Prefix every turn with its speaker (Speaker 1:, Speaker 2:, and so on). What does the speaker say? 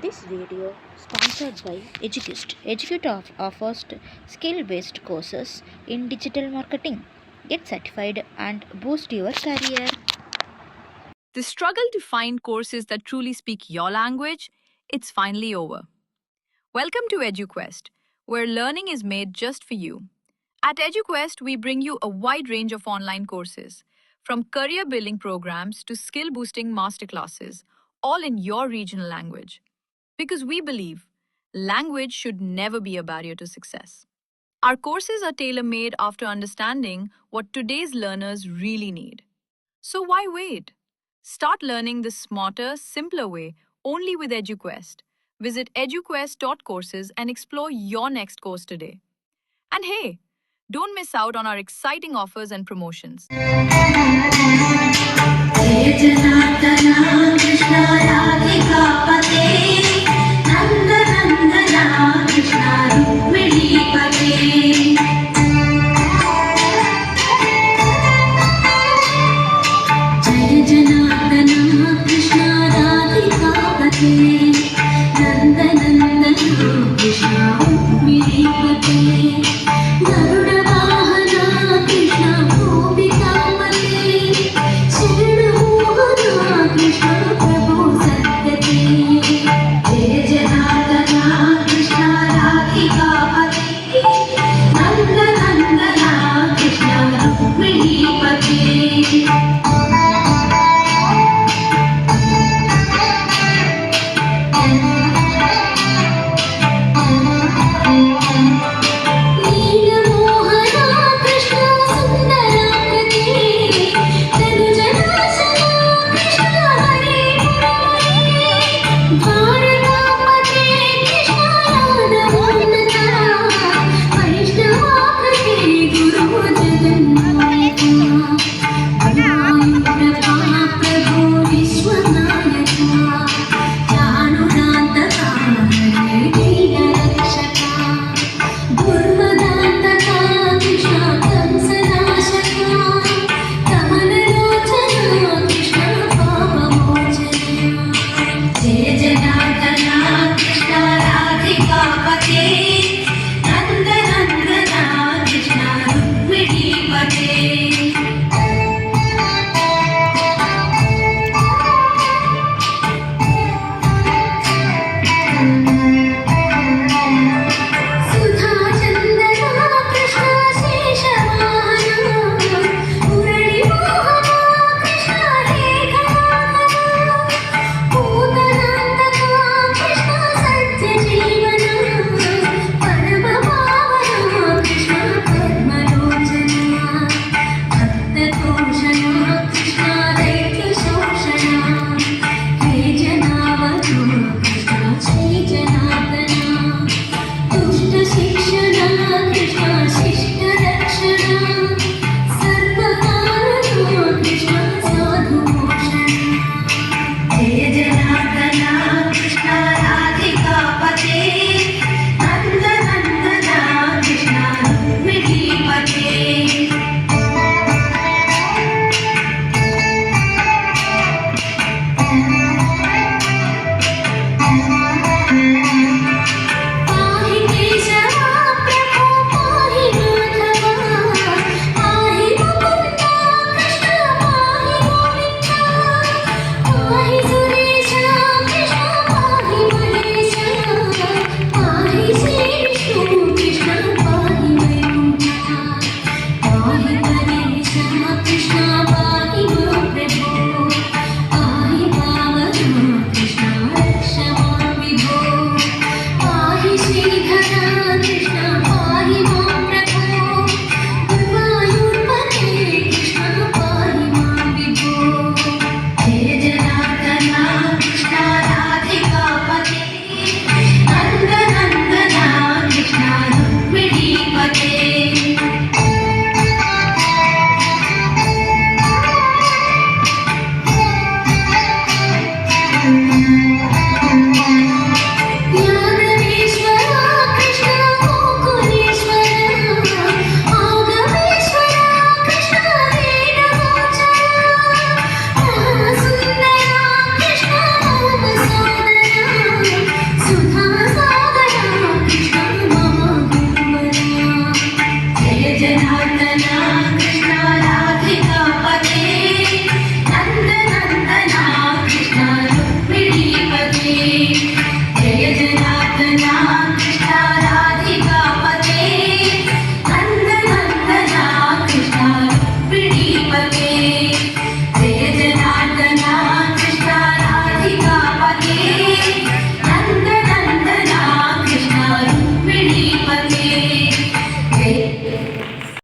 Speaker 1: This video sponsored by Eduquest. Educate offers skill-based courses in digital marketing. Get certified and boost your career.
Speaker 2: The struggle to find courses that truly speak your language, it's finally over. Welcome to EduQuest, where learning is made just for you. At EduQuest, we bring you a wide range of online courses, from career building programs to skill boosting masterclasses, all in your regional language. Because we believe language should never be a barrier to success. Our courses are tailor made after understanding what today's learners really need. So why wait? Start learning the smarter, simpler way only with EduQuest. Visit eduquest.courses and explore your next course today. And hey, don't miss out on our exciting offers and promotions.
Speaker 3: Jai जनार्दना Krishna राधिकापते